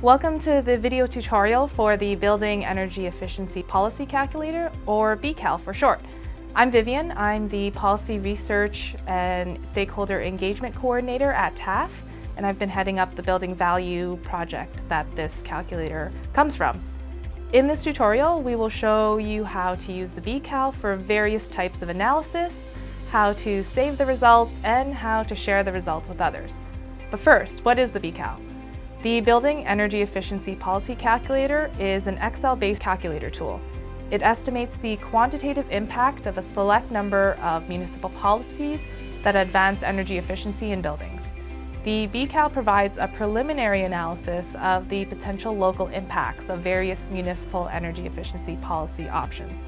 Welcome to the video tutorial for the Building Energy Efficiency Policy Calculator, or BECAL for short. I'm Vivian. I'm the Policy Research and Stakeholder Engagement Coordinator at TAF, and I've been heading up the Building Value project that this calculator comes from. In this tutorial, we will show you how to use the BECAL for various types of analysis, how to save the results, and how to share the results with others. But first, what is the BECAL? The Building Energy Efficiency Policy Calculator is an Excel-based calculator tool. It estimates the quantitative impact of a select number of municipal policies that advance energy efficiency in buildings. The BECAL provides a preliminary analysis of the potential local impacts of various municipal energy efficiency policy options.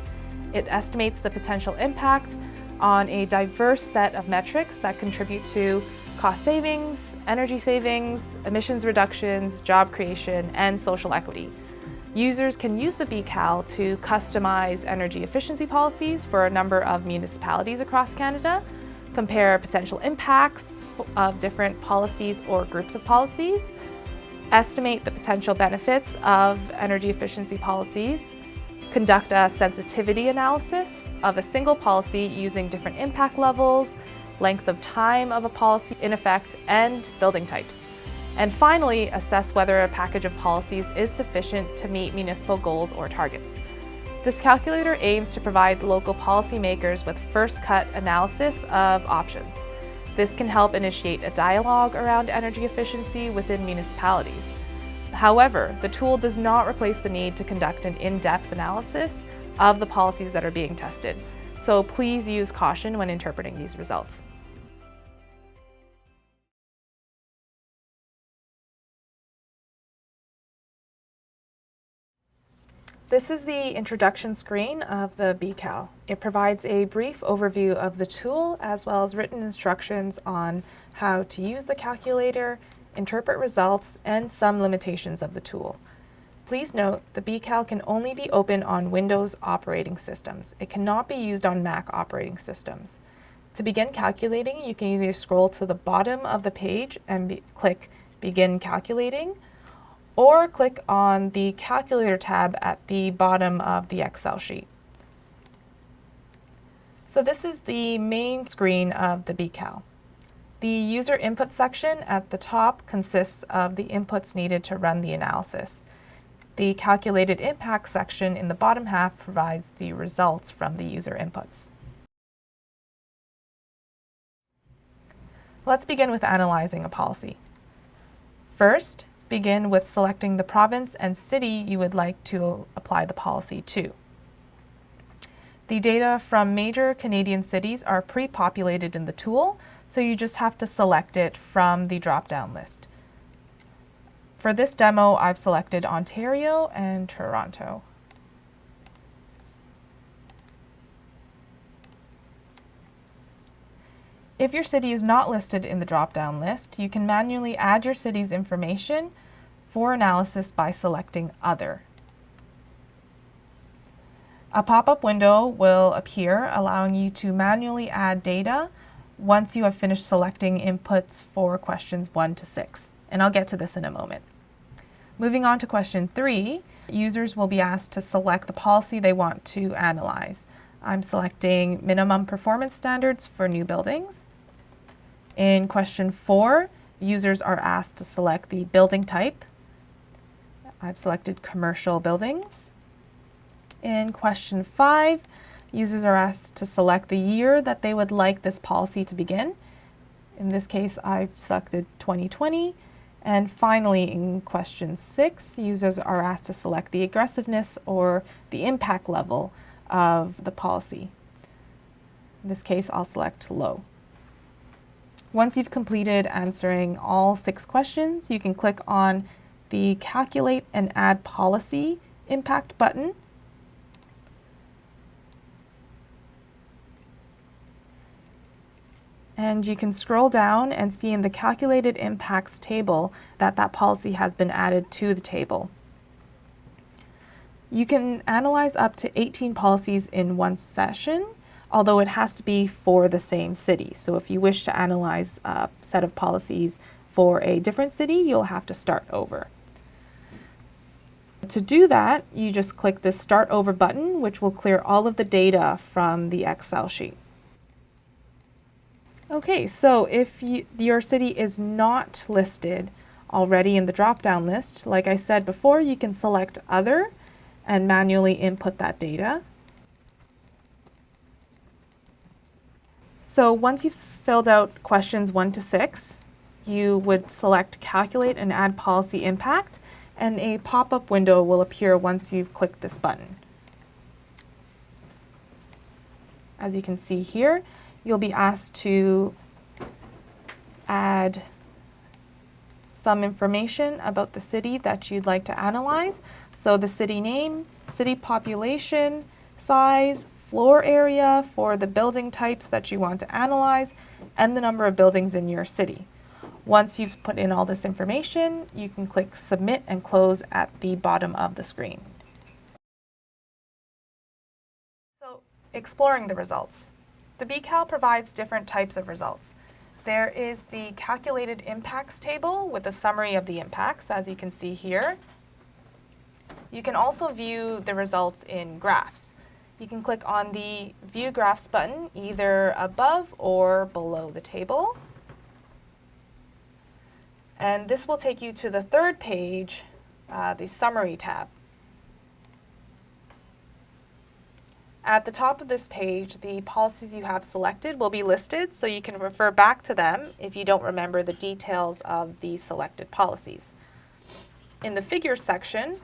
It estimates the potential impact on a diverse set of metrics that contribute to cost savings, energy savings, emissions reductions, job creation, and social equity. Users can use the BECAL to customize energy efficiency policies for a number of municipalities across Canada, compare potential impacts of different policies or groups of policies, estimate the potential benefits of energy efficiency policies, conduct a sensitivity analysis of a single policy using different impact levels, length of time of a policy in effect, and building types. And finally, assess whether a package of policies is sufficient to meet municipal goals or targets. This calculator aims to provide local policymakers with first-cut analysis of options. This can help initiate a dialogue around energy efficiency within municipalities. However, the tool does not replace the need to conduct an in-depth analysis of the policies that are being tested. So please use caution when interpreting these results. This is the introduction screen of the BECAL. It provides a brief overview of the tool as well as written instructions on how to use the calculator, interpret results, and some limitations of the tool. Please note, the BECAL can only be opened on Windows operating systems. It cannot be used on Mac operating systems. To begin calculating, you can either scroll to the bottom of the page and click Begin Calculating, or click on the Calculator tab at the bottom of the Excel sheet. So this is the main screen of the BECAL. The user input section at the top consists of the inputs needed to run the analysis. The calculated impact section in the bottom half provides the results from the user inputs. Let's begin with analyzing a policy. First, begin with selecting the province and city you would like to apply the policy to. The data from major Canadian cities are pre-populated in the tool, so you just have to select it from the drop-down list. For this demo, I've selected Ontario and Toronto. If your city is not listed in the drop-down list, you can manually add your city's information for analysis by selecting Other. A pop-up window will appear, allowing you to manually add data once you have finished selecting inputs for questions 1 to 6. And I'll get to this in a moment. Moving on to question 3, users will be asked to select the policy they want to analyze. I'm selecting minimum performance standards for new buildings. In question 4, users are asked to select the building type. I've selected commercial buildings. In question 5, users are asked to select the year that they would like this policy to begin. In this case, I've selected 2020. And finally, in question 6, users are asked to select the aggressiveness or the impact level of the policy. In this case, I'll select low. Once you've completed answering all 6 questions, you can click on the Calculate and Add Policy Impact button. And you can scroll down and see in the Calculated Impacts table that policy has been added to the table. You can analyze up to 18 policies in one session, although it has to be for the same city. So if you wish to analyze a set of policies for a different city, you'll have to start over. To do that, you just click the Start Over button, which will clear all of the data from the Excel sheet. Okay, so if your city is not listed already in the drop-down list, like I said before, you can select Other and manually input that data. So once you've filled out questions 1 to 6, you would select Calculate and Add Policy Impact, and a pop-up window will appear once you've clicked this button. As you can see here, you'll be asked to add some information about the city that you'd like to analyze. So the city name, city population, size, floor area for the building types that you want to analyze, and the number of buildings in your city. Once you've put in all this information, you can click Submit and Close at the bottom of the screen. So, exploring the results. The BCal provides different types of results. There is the Calculated Impacts table with a summary of the impacts, as you can see here. You can also view the results in graphs. You can click on the View Graphs button either above or below the table. And this will take you to the third page, the Summary tab. At the top of this page, the policies you have selected will be listed, so you can refer back to them if you don't remember the details of the selected policies. In the Figures section,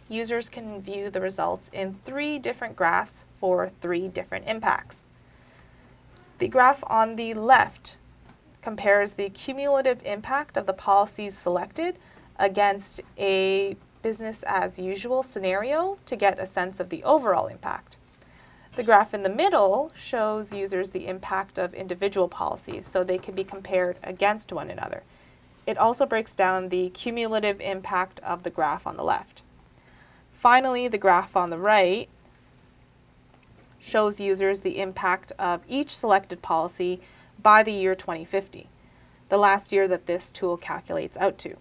users can view the results in 3 different graphs for 3 different impacts. The graph on the left compares the cumulative impact of the policies selected against a business as usual scenario to get a sense of the overall impact. The graph in the middle shows users the impact of individual policies, so they can be compared against one another. It also breaks down the cumulative impact of the graph on the left. Finally, the graph on the right shows users the impact of each selected policy by the year 2050, the last year that this tool calculates out to.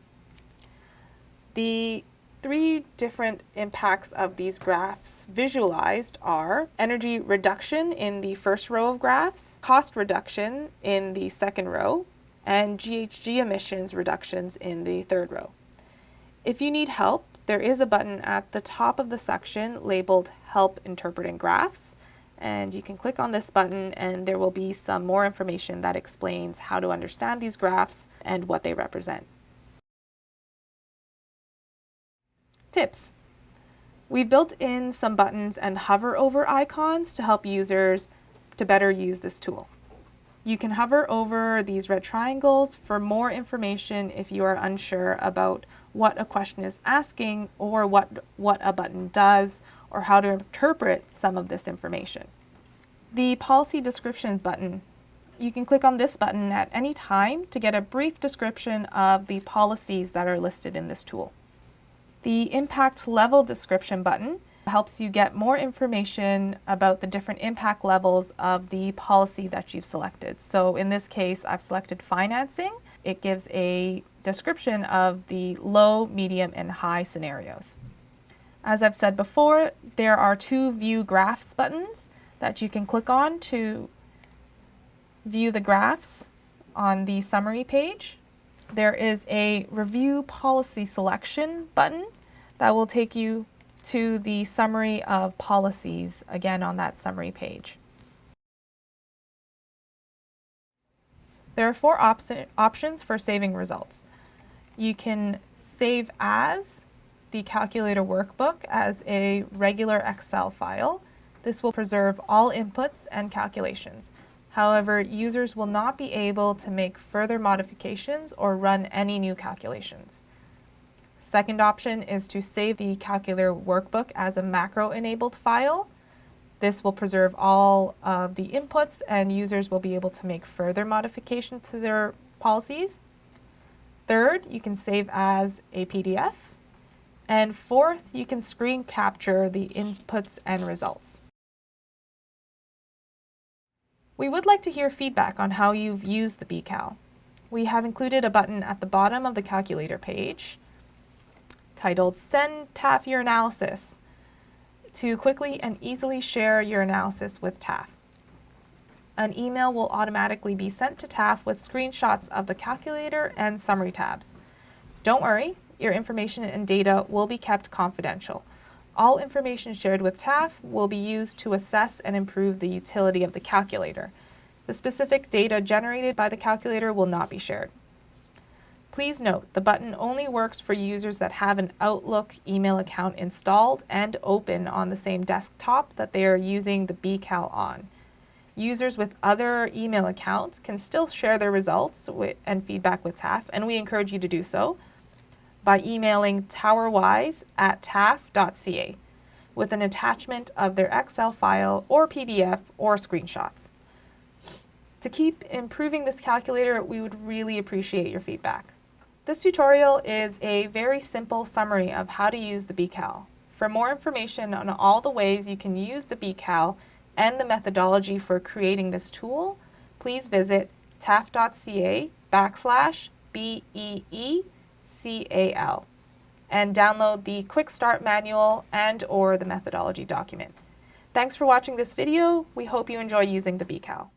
The 3 different impacts of these graphs visualized are energy reduction in the first row of graphs, cost reduction in the second row, and GHG emissions reductions in the third row. If you need help, there is a button at the top of the section labeled Help Interpreting Graphs, and you can click on this button and there will be some more information that explains how to understand these graphs and what they represent. Tips. We've built in some buttons and hover over icons to help users to better use this tool. You can hover over these red triangles for more information if you are unsure about what a question is asking or what a button does or how to interpret some of this information. The Policy Descriptions button. You can click on this button at any time to get a brief description of the policies that are listed in this tool. The Impact Level Description button helps you get more information about the different impact levels of the policy that you've selected. So in this case, I've selected financing. It gives a description of the low, medium, and high scenarios. As I've said before, there are 2 View Graphs buttons that you can click on to view the graphs on the summary page. There is a Review Policy Selection button that will take you to the summary of policies, again on that summary page. There are 4 options for saving results. You can save as the calculator workbook as a regular Excel file. This will preserve all inputs and calculations. However, users will not be able to make further modifications or run any new calculations. Second option is to save the calculator workbook as a macro-enabled file. This will preserve all of the inputs and users will be able to make further modifications to their policies. Third, you can save as a PDF. And fourth, you can screen capture the inputs and results. We would like to hear feedback on how you've used the BCal. We have included a button at the bottom of the calculator page titled Send TAF Your Analysis to quickly and easily share your analysis with TAF. An email will automatically be sent to TAF with screenshots of the calculator and summary tabs. Don't worry, your information and data will be kept confidential. All information shared with TAF will be used to assess and improve the utility of the calculator. The specific data generated by the calculator will not be shared. Please note, the button only works for users that have an Outlook email account installed and open on the same desktop that they are using the BCal on. Users with other email accounts can still share their results and feedback with TAF, and we encourage you to do so by emailing towerwise@taf.ca with an attachment of their Excel file or PDF or screenshots. To keep improving this calculator, we would really appreciate your feedback. This tutorial is a very simple summary of how to use the BCal. For more information on all the ways you can use the BCal and the methodology for creating this tool, please visit taf.ca/BEECAL and download the Quick Start Manual and/or the methodology document. Thanks for watching this video. We hope you enjoy using the BCal.